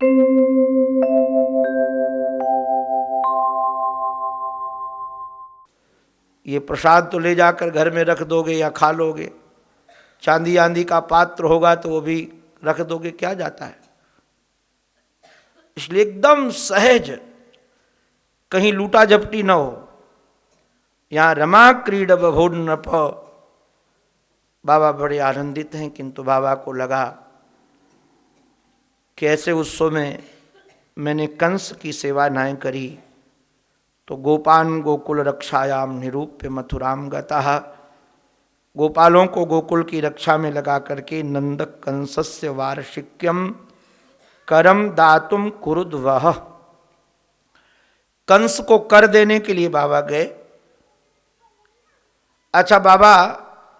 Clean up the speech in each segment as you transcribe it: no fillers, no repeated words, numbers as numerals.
ये प्रसाद तो ले जाकर घर में रख दोगे या खा लोगे, चांदी आंदी का पात्र होगा तो वो भी रख दोगे, क्या जाता है। इसलिए एकदम सहज, कहीं लूटा झपटी न हो। यहां रमा क्रीड बभोर नप, बाबा बड़े आनंदित हैं। किंतु बाबा को लगा कि ऐसे उत्सव में मैंने कंस की सेवा नाय करी तो गोपान गोकुल रक्षायाम निरूप्य मथुराम गतः, गोपालों को गोकुल की रक्षा में लगा करके नंद कंसस्य वार्षिक्यम करम दातुम कुरुद वह, कंस को कर देने के लिए बाबा गए। अच्छा बाबा,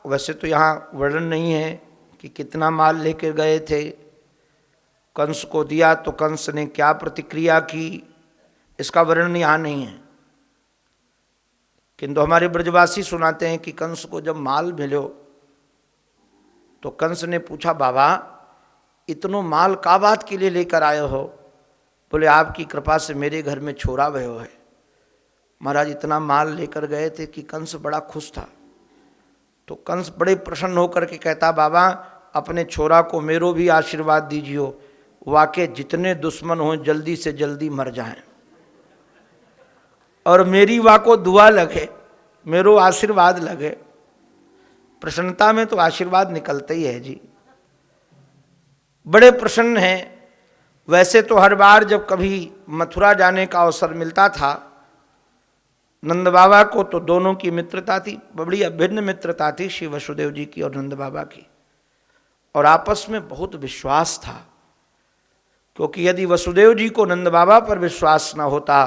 वैसे तो यहाँ वर्णन नहीं है कि कितना माल लेकर गए थे, कंस को दिया तो कंस ने क्या प्रतिक्रिया की, इसका वर्णन यहाँ नहीं है। किंतु हमारे ब्रजवासी सुनाते हैं कि कंस को जब माल मिलो तो कंस ने पूछा, बाबा इतनो माल का बात के लिए लेकर आए हो? बोले आपकी कृपा से मेरे घर में छोरा भयो है। महाराज इतना माल लेकर गए थे कि कंस बड़ा खुश था। तो कंस बड़े प्रसन्न होकर के कहता, बाबा अपने छोरा को मेरो भी आशीर्वाद दीजियो, वाके जितने दुश्मन हो जल्दी से जल्दी मर जाएं, और मेरी वाको दुआ लगे, मेरो आशीर्वाद लगे। प्रसन्नता में तो आशीर्वाद निकलते ही है जी। बड़े प्रसन्न हैं। वैसे तो हर बार जब कभी मथुरा जाने का अवसर मिलता था नंद बाबा को, तो दोनों की मित्रता थी, बड़ी अभिन्न मित्रता थी श्री वसुदेव जी की और नंद बाबा की, और आपस में बहुत विश्वास था। क्योंकि यदि वसुदेव जी को नंद बाबा पर विश्वास न होता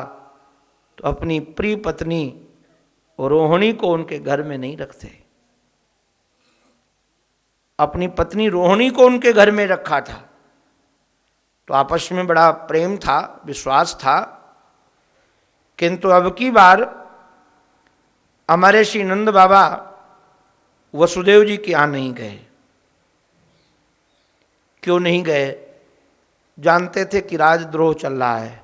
तो अपनी प्रिय पत्नी रोहिणी को उनके घर में नहीं रखते। अपनी पत्नी रोहिणी को उनके घर में रखा था, तो आपस में बड़ा प्रेम था, विश्वास था। किंतु अब की बार हमारे श्री नंद बाबा वसुदेव जी के यहाँ नहीं गए। क्यों नहीं गए? जानते थे कि राजद्रोह चल रहा है,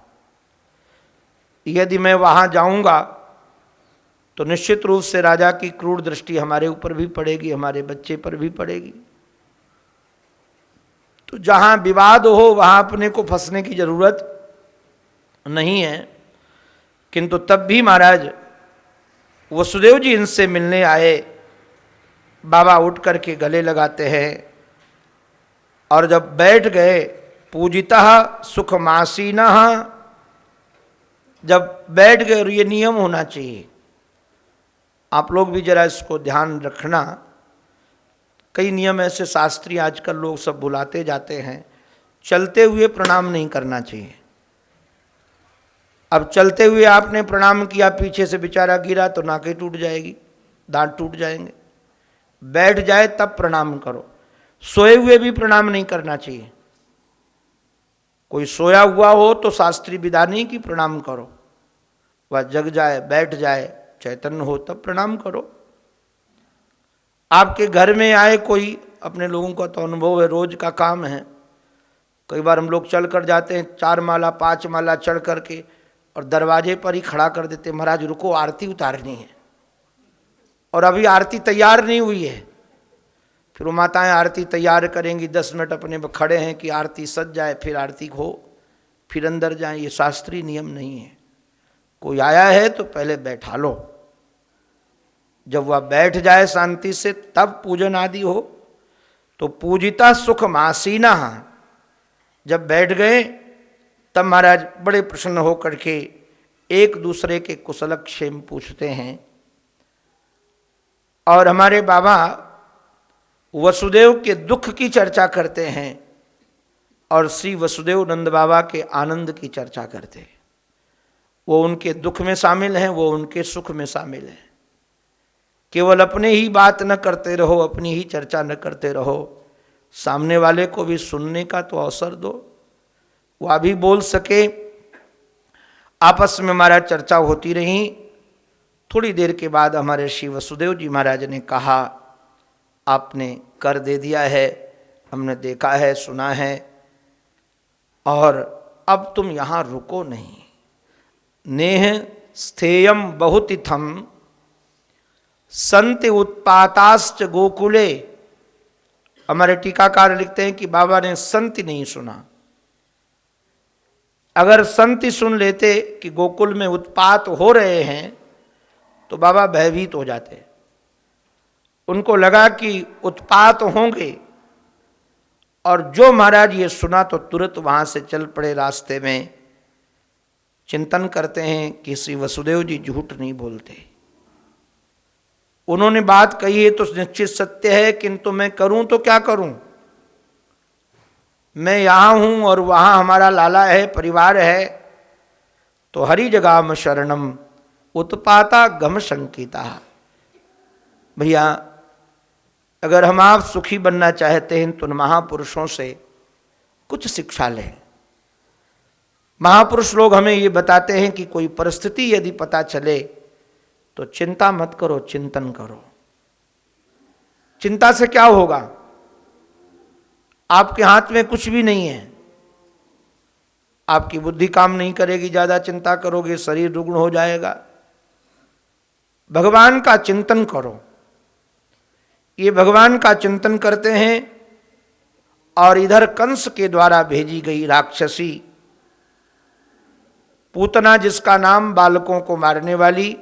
यदि मैं वहां जाऊंगा तो निश्चित रूप से राजा की क्रूर दृष्टि हमारे ऊपर भी पड़ेगी, हमारे बच्चे पर भी पड़ेगी। तो जहां विवाद हो वहां अपने को फंसने की जरूरत नहीं है। किंतु तब भी महाराज वसुदेव जी इनसे मिलने आए। बाबा उठ करके गले लगाते हैं, और जब बैठ गए, पूजितः सुखमासीनः, जब बैठ गए, और ये नियम होना चाहिए, आप लोग भी जरा इसको ध्यान रखना। कई नियम ऐसे शास्त्रीय आजकल लोग सब भुलाते जाते हैं। चलते हुए प्रणाम नहीं करना चाहिए। अब चलते हुए आपने प्रणाम किया, पीछे से बेचारा गिरा तो नाकें टूट जाएगी, दांत टूट जाएंगे। बैठ जाए तब प्रणाम करो। सोए हुए भी प्रणाम नहीं करना चाहिए। कोई सोया हुआ हो तो शास्त्रीय विधा नहीं कि प्रणाम करो, वह जग जाए, बैठ जाए, चैतन्य हो तब प्रणाम करो। आपके घर में आए कोई, अपने लोगों का तो अनुभव है, रोज का काम है। कई बार हम लोग चल कर जाते हैं, 4 माला 5 माला चढ़ करके, और दरवाजे पर ही खड़ा कर देते, महाराज रुको आरती उतारनी है, और अभी आरती तैयार नहीं हुई है। फिर वो माताएं आरती तैयार करेंगी, 10 मिनट अपने खड़े हैं कि आरती सज जाए, फिर आरती हो, फिर अंदर जाएं। ये शास्त्रीय नियम नहीं है। कोई आया है तो पहले बैठा लो, जब वह बैठ जाए शांति से तब पूजन आदि हो। तो पूजिता सुख मासीना, जब बैठ गए तब महाराज बड़े प्रसन्न होकर के एक दूसरे के कुशल क्षेम पूछते हैं। और हमारे बाबा वसुदेव के दुख की चर्चा करते हैं, और श्री वसुदेव नंद बाबा के आनंद की चर्चा करते हैं। वो उनके दुख में शामिल हैं, वो उनके सुख में शामिल हैं। केवल अपने ही बात न करते रहो, अपनी ही चर्चा न करते रहो, सामने वाले को भी सुनने का तो अवसर दो, वह भी बोल सके। आपस में हमारा चर्चा होती रही। थोड़ी देर के बाद हमारे श्री वसुदेव जी महाराज ने कहा, आपने कर दे दिया है, हमने देखा है, सुना है, और अब तुम यहाँ रुको नहीं। नेह स्थेयम बहुतिथम संति उत्पाताश्च गोकुले। हमारे टीकाकार लिखते हैं कि बाबा ने संति नहीं सुना। अगर संति सुन लेते कि गोकुल में उत्पात हो रहे हैं तो बाबा भयभीत हो जाते। उनको लगा कि उत्पात होंगे, और जो महाराज ये सुना तो तुरंत वहां से चल पड़े। रास्ते में चिंतन करते हैं कि श्री वसुदेव जी झूठ नहीं बोलते, उन्होंने बात कही है तो निश्चित सत्य है, किंतु मैं करूं तो क्या करूं, मैं यहां हूं और वहां हमारा लाला है, परिवार है, तो हरि जगाम शरणम उत्पाता गम शंकिता। भैया अगर हम आप सुखी बनना चाहते हैं तो महापुरुषों से कुछ शिक्षा लें। महापुरुष लोग हमें ये बताते हैं कि कोई परिस्थिति यदि पता चले तो चिंता मत करो, चिंतन करो। चिंता से क्या होगा? आपके हाथ में कुछ भी नहीं है। आपकी बुद्धि काम नहीं करेगी, ज्यादा चिंता करोगे शरीर रुग्ण हो जाएगा। भगवान का चिंतन करो। ये भगवान का चिंतन करते हैं और इधर कंस के द्वारा भेजी गई राक्षसी पूतना, जिसका नाम बालकों को मारने वाली,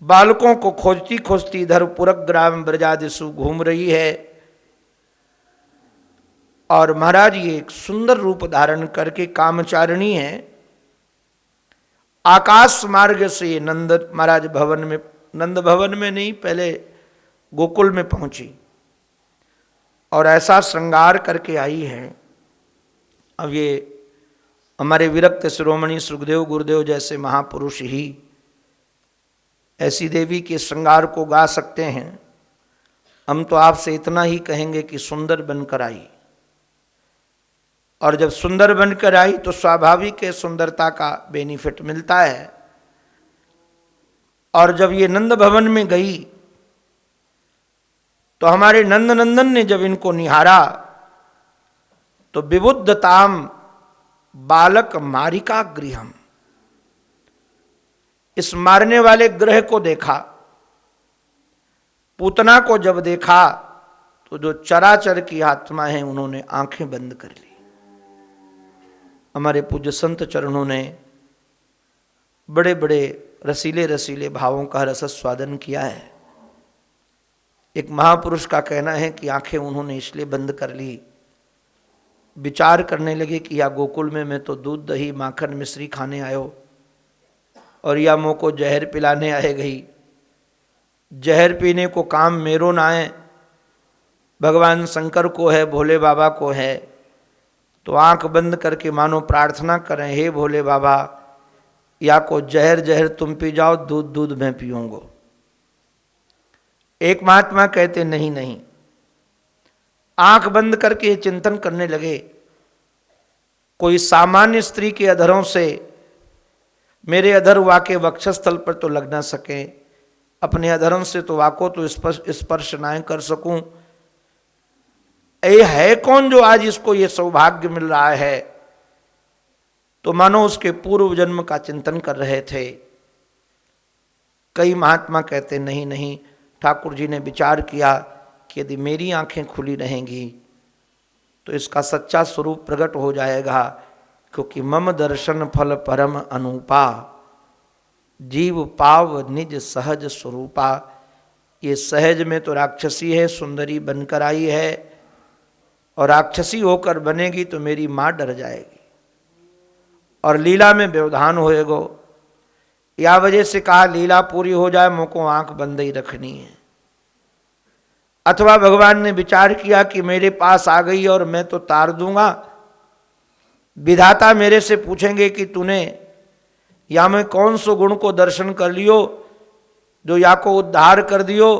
बालकों को खोजती खोजती इधर पुरग्राम ब्रजादिशु घूम रही है। और महाराज ये एक सुंदर रूप धारण करके कामचारिणी है। आकाश मार्ग से ये नंद महाराज भवन में, नंद भवन में नहीं, पहले गोकुल में पहुंची और ऐसा श्रृंगार करके आई है। अब ये हमारे विरक्त शिरोमणि सुखदेव गुरुदेव जैसे महापुरुष ही ऐसी देवी के श्रृंगार को गा सकते हैं। हम तो आपसे इतना ही कहेंगे कि सुंदर बनकर आई, और जब सुंदर बनकर आई तो स्वाभाविक है सुंदरता का बेनिफिट मिलता है। और जब ये नंद भवन में गई तो हमारे नंद नंदन ने जब इनको निहारा तो विबुद्धताम बालक मारिका गृहम, इस मारने वाले ग्रह को देखा। पूतना को जब देखा तो जो चराचर की आत्मा है उन्होंने आंखें बंद कर ली। हमारे पूज्य संत चरणों ने बड़े बड़े रसीले रसीले भावों का रसस्वादन किया है। एक महापुरुष का कहना है कि आंखें उन्होंने इसलिए बंद कर ली, विचार करने लगे कि या गोकुल में मैं तो दूध दही माखन मिश्री खाने आयो और या मुँह को जहर पिलाने आए गई। जहर पीने को काम मेरो ना है, भगवान शंकर को है, भोले बाबा को है। तो आंख बंद करके मानो प्रार्थना करें, हे भोले बाबा, या को जहर जहर तुम पी जाओ, दूध दूध मैं पीऊंगा। एक महात्मा कहते नहीं नहीं, आंख बंद करके चिंतन करने लगे, कोई सामान्य स्त्री के अधरों से मेरे अधर वाके वक्षस्थल पर तो लग ना सके, अपने अधरों से तो वाको तो स्पर्श ना कर सकूं। ये है कौन जो आज इसको ये सौभाग्य मिल रहा है? तो मानो उसके पूर्व जन्म का चिंतन कर रहे थे। कई महात्मा कहते नहीं नहीं, ठाकुर जी ने विचार किया कि यदि मेरी आंखें खुली रहेंगी तो इसका सच्चा स्वरूप प्रकट हो जाएगा, क्योंकि मम दर्शन फल परम अनुपा, जीव पाव निज सहज स्वरूपा। ये सहज में तो राक्षसी है, सुंदरी बनकर आई है, और राक्षसी होकर बनेगी तो मेरी माँ डर जाएगी और लीला में व्यवधान होएगो। या वजह से कहा लीला पूरी हो जाए, मुझको आंख बंद ही रखनी है। अथवा भगवान ने विचार किया कि मेरे पास आ गई और मैं तो तार दूंगा, विधाता मेरे से पूछेंगे कि तूने या मैं कौन सो गुण को दर्शन कर लियो जो या को उद्धार कर दियो,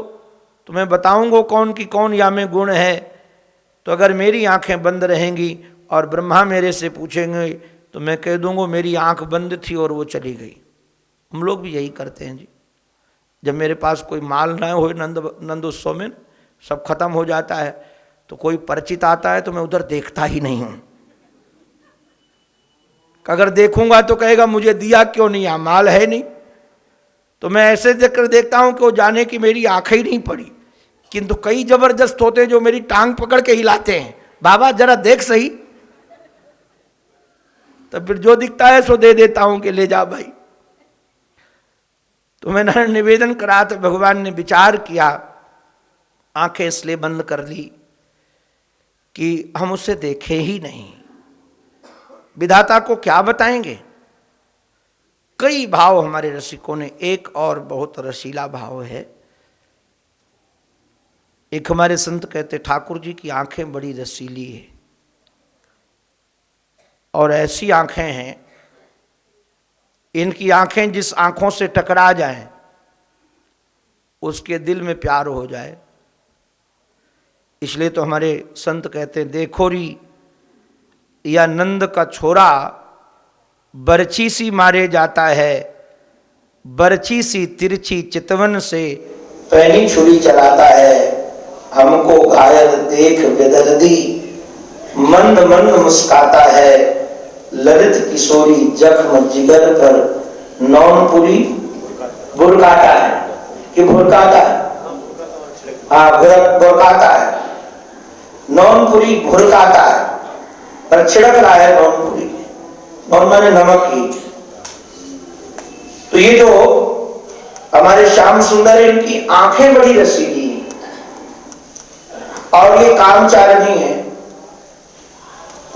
तो मैं बताऊंगा कौन की कौन या में गुण है। तो अगर मेरी आंखें बंद रहेंगी और ब्रह्मा मेरे से पूछेंगे तो मैं कह दूंगा मेरी आंख बंद थी और वो चली गई। हम लोग भी यही करते हैं जी। जब मेरे पास कोई माल ना हो नंद उत्सव में, सब खत्म हो जाता है, तो कोई परिचित आता है तो मैं उधर देखता ही नहीं हूँ। अगर देखूंगा तो कहेगा मुझे दिया क्यों नहीं, यहाँ माल है नहीं। तो मैं ऐसे देखकर देखता हूं कि वो जाने की मेरी आंखें ही नहीं पड़ी। किंतु कई जबरदस्त होते हैं जो मेरी टांग पकड़ के हिलाते हैं, बाबा जरा देख सही। तो फिर जो दिखता है सो दे देता हूं कि ले जा भाई। तो मैंने निवेदन करा तो भगवान ने विचार किया, आंखें इसलिए बंद कर ली कि हम उसे देखे ही नहीं, विधाता को क्या बताएंगे। कई भाव हमारे रसिकों ने, एक और बहुत रसीला भाव है। एक हमारे संत कहते ठाकुर जी की आंखें बड़ी रसीली है, और ऐसी आंखें हैं, इनकी आंखें जिस आंखों से टकरा जाएं उसके दिल में प्यार हो जाए। इसलिए तो हमारे संत कहते हैं, देखो री या नंद का छोरा बरछी सी मारे जाता है, बरछी सी तिरछी चितवन से पैनी छुरी चलाता है। हमको घायल देख बेदर्दी मंद मंद मुस्काता है, ललित किशोरी जख्म जिगर पर नौनपुरी बुरकाता है कि भुरकाता है, हाँ बुरकाता है, नौनपुरी भुरकाता है, पर छिड़क रहा है नौनपुरी, नौन माने नमक ही। तो ये जो हमारे श्याम सुंदर है, इनकी आंखें बड़ी रसीली हैं और ये कामचारिणी है,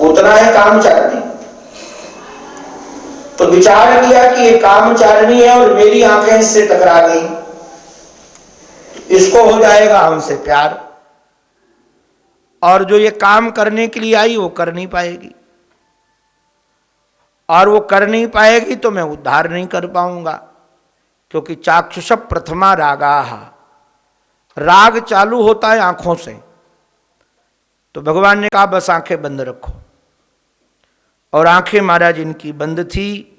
उतना है कामचारिणी। तो विचार किया कि ये कामचारिणी है और मेरी आंखें इससे टकरा गई, इसको हो जाएगा हमसे प्यार, और जो ये काम करने के लिए आई वो कर नहीं पाएगी, और वो कर नहीं पाएगी तो मैं उद्धार नहीं कर पाऊंगा। क्योंकि चाक्षुष प्रथमा रागाः, राग चालू होता है आंखों से। तो भगवान ने कहा बस आंखें बंद रखो, और आंखें महाराज इनकी बंद थी।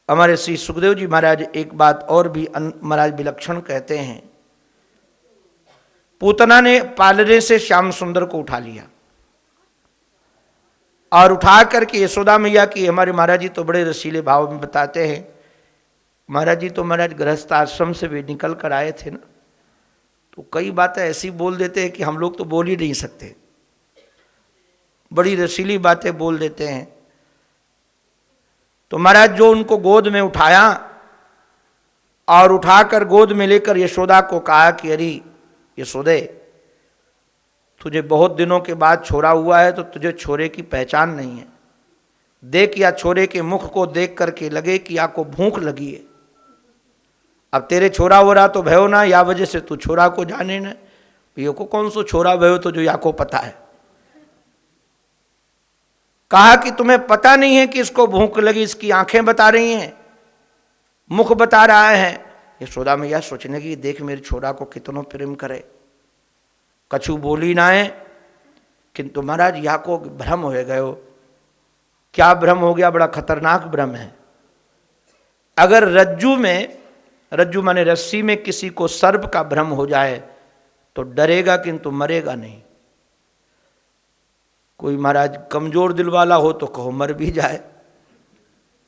हमारे श्री सुखदेव जी महाराज एक बात और भी महाराज विलक्षण कहते हैं, पूतना ने पालने से श्याम सुंदर को उठा लिया और उठा करके यशोदा मैया की, हमारे महाराज जी तो बड़े रसीले भाव में बताते हैं, महाराज जी तो महाराज गृहस्थ आश्रम से भी निकल कर आए थे ना, तो कई बातें ऐसी बोल देते हैं कि हम लोग तो बोल ही नहीं सकते, बड़ी रसीली बातें बोल देते हैं। तो महाराज जो उनको गोद में उठाया और उठाकर गोद में लेकर यशोदा को कहा कि अरे यशोदे, तुझे बहुत दिनों के बाद छोरा हुआ है तो तुझे छोरे की पहचान नहीं है, देख या छोरे के मुख को देख करके लगे कि या को भूख लगी है। अब तेरे छोरा हो रहा तो भयो ना, या वजह से तू छोरा को जाने न, यो को कौन सो छोरा भयो तो जो या को पता है। कहा कि तुम्हें पता नहीं है कि इसको भूख लगी, इसकी आंखें बता रही हैं, मुख बता रहा है। यशोदा मैया सोचने की देख मेरे छोरा को कितनों प्रेम करे, कछु बोली ना है। किंतु महाराज या को भ्रम हो गयो। क्या भ्रम हो गया? बड़ा खतरनाक भ्रम है। अगर रज्जू में, रज्जू माने रस्सी में किसी को सर्प का भ्रम हो जाए तो डरेगा किंतु मरेगा नहीं। कोई महाराज कमजोर दिल वाला हो तो कहो मर भी जाए,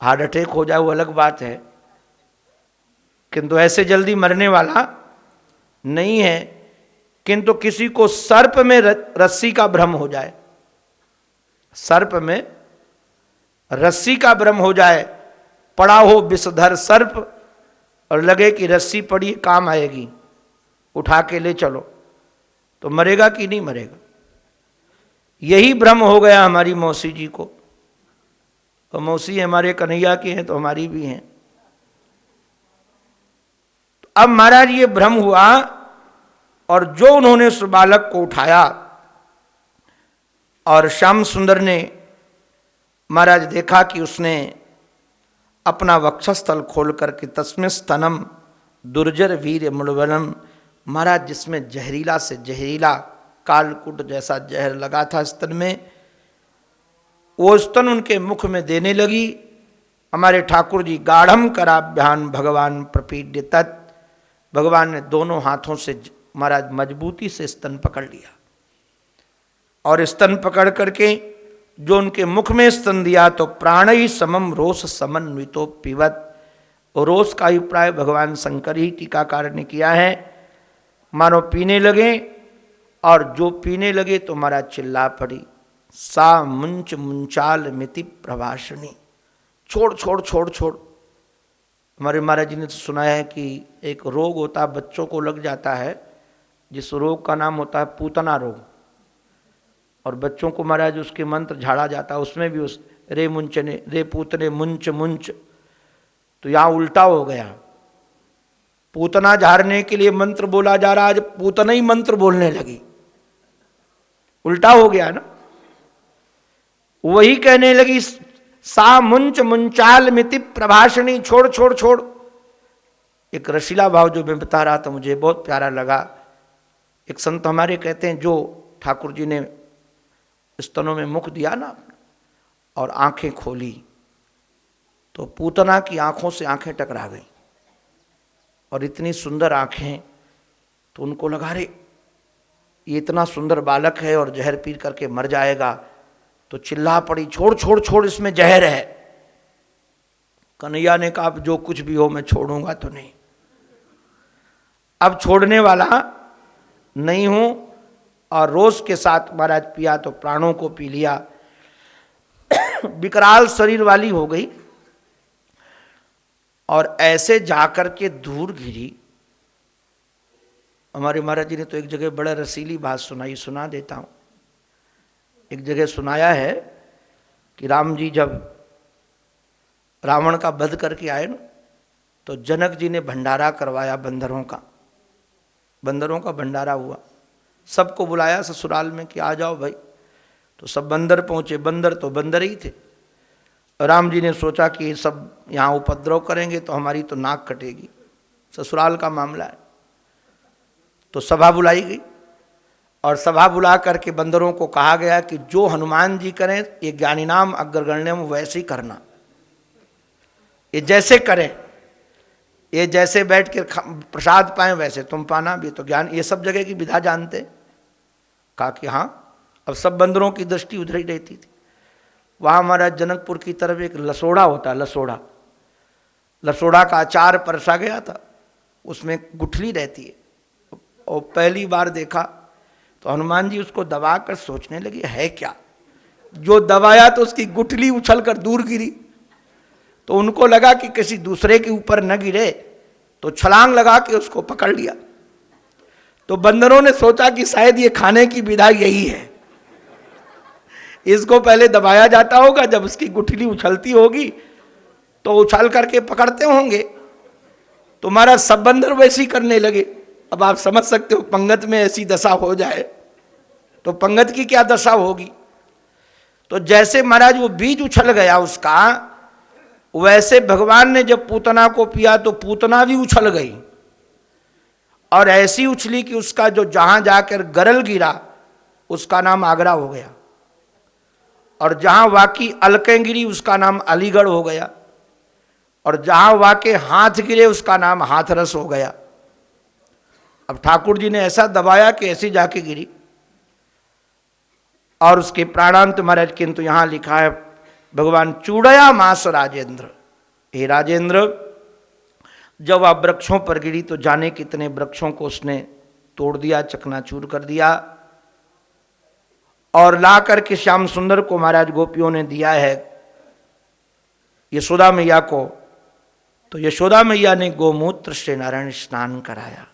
हार्ट अटैक हो जाए वो अलग बात है, किंतु ऐसे जल्दी मरने वाला नहीं है। किंतु किसी को सर्प में रस्सी का भ्रम हो जाए, सर्प में रस्सी का भ्रम हो जाए, पड़ा हो विषधर सर्प और लगे कि रस्सी पड़ी काम आएगी, उठा के ले चलो, तो मरेगा कि नहीं मरेगा? यही भ्रम हो गया हमारी मौसी जी को। तो मौसी हमारे कन्हैया की हैं तो हमारी भी हैं। तो अब महाराज ये भ्रम हुआ और जो उन्होंने उस बालक को उठाया और श्याम सुंदर ने महाराज देखा कि उसने अपना वक्षस्थल खोल करके तस्मिन् स्तनम दुर्जर वीर मृडवनम, महाराज जिसमें जहरीला से जहरीला कालकूट जैसा जहर लगा था स्तन में, वो स्तन उनके मुख में देने लगी। हमारे ठाकुर जी गाढ़म कराभ्यान भगवान प्रपीड्य तत्, भगवान ने दोनों हाथों से महाराज मजबूती से स्तन पकड़ लिया और स्तन पकड़ करके जो उनके मुख में स्तन दिया तो प्राण ही समम रोष समन्वितो पिबत। और रोष का अभिप्राय भगवान शंकर ही टीकाकार ने किया है, मानो पीने लगे, और जो पीने लगे तो महाराज चिल्ला पड़ी, सा मुंच मुंचाल मिति प्रभाषणी। छोड़ छोड़ छोड़ छोड़। हमारे महाराज जी ने तो सुना है कि एक रोग होता है, बच्चों को लग जाता है, जिस रोग का नाम होता है पूतना रोग, और बच्चों को महाराज उसके मंत्र झाड़ा जाता है, उसमें भी उस रे मुंचने रे पूतने मुंच मुंच, तो यहाँ उल्टा हो गया। पूतना झाड़ने के लिए मंत्र बोला जा रहा है, आज पूतना ही मंत्र बोलने लगी, उल्टा हो गया ना। वही कहने लगी, सा मुंच मुंचाल मिति प्रभाषणी, छोड़ छोड़ छोड़। एक रसीला भाव जो मैं बता रहा था मुझे बहुत प्यारा लगा। एक संत हमारे कहते हैं, जो ठाकुर जी ने स्तनों में मुख दिया ना और आंखें खोली, तो पूतना की आंखों से आंखें टकरा गई, और इतनी सुंदर आंखें, तो उनको लगा रे ये इतना सुंदर बालक है और जहर पी करके मर जाएगा, तो चिल्ला पड़ी, छोड़ छोड़ छोड़, इसमें जहर है। कन्हैया ने कहा, अब जो कुछ भी हो मैं छोड़ूंगा तो नहीं, अब छोड़ने वाला नहीं हूं। और रोष के साथ महाराज पिया तो प्राणों को पी लिया। विकराल शरीर वाली हो गई और ऐसे जाकर के दूर गिरी। हमारे महाराज जी ने तो एक जगह बड़ा रसीली बात सुनाई, सुना देता हूं। एक जगह सुनाया है कि राम जी जब रावण का वध करके आए ना, तो जनक जी ने भंडारा करवाया बंदरों का भंडारा हुआ। सबको बुलाया ससुराल में कि आ जाओ भाई, तो सब बंदर पहुंचे। बंदर तो बंदर ही थे। राम जी ने सोचा कि सब यहाँ उपद्रव करेंगे तो हमारी तो नाक कटेगी, ससुराल का मामला है। तो सभा बुलाई गई, और सभा बुला करके बंदरों को कहा गया कि जो हनुमान जी करें, ये ज्ञानीनाम अग्रगण्यम वैसे ही करना, ये जैसे करें, ये जैसे बैठ के प्रसाद पाएं वैसे तुम पाना भी। तो ज्ञान ये सब जगह की विधा जानते। कहा कि हाँ। अब सब बंदरों की दृष्टि उधर ही रहती थी। वहाँ हमारा जनकपुर की तरफ एक लसोड़ा होता है, लसोड़ा का अचार परसा गया था, उसमें गुठली रहती है। और पहली बार देखा तो हनुमान जी उसको दबा कर सोचने लगे है क्या। जो दबाया तो उसकी गुठली उछल कर दूर गिरी। तो उनको लगा कि किसी दूसरे के ऊपर न गिरे, तो छलांग लगा के उसको पकड़ लिया। तो बंदरों ने सोचा कि शायद ये खाने की विधा यही है, इसको पहले दबाया जाता होगा, जब उसकी गुठली उछलती होगी तो उछल करके पकड़ते होंगे। तो हमारा सब बंदर वैसी करने लगे। अब आप समझ सकते हो, पंगत में ऐसी दशा हो जाए तो पंगत की क्या दशा होगी। तो जैसे महाराज वो बीज उछल गया उसका, वैसे भगवान ने जब पूतना को पिया तो पूतना भी उछल गई, और ऐसी उछली कि उसका जो जहां जाकर गरल गिरा उसका नाम आगरा हो गया, और जहां वाकी अलकें गिरी उसका नाम अलीगढ़ हो गया, और जहां वाके हाथ गिरे उसका नाम हाथरस हो गया। अब ठाकुर जी ने ऐसा दबाया कि ऐसी जाके गिरी, और उसके प्राणांत महाराज किंतु यहां लिखा है, भगवान चूड़या मास राजेंद्र। हे राजेंद्र, जब वह वृक्षों पर गिरी तो जाने कितने वृक्षों को उसने तोड़ दिया, चकनाचूर कर दिया, और ला करके श्याम सुंदर को महाराज गोपियों ने दिया है यशोदा मैया को। तो यशोदा मैया ने गोमूत्र से नारायण स्नान कराया।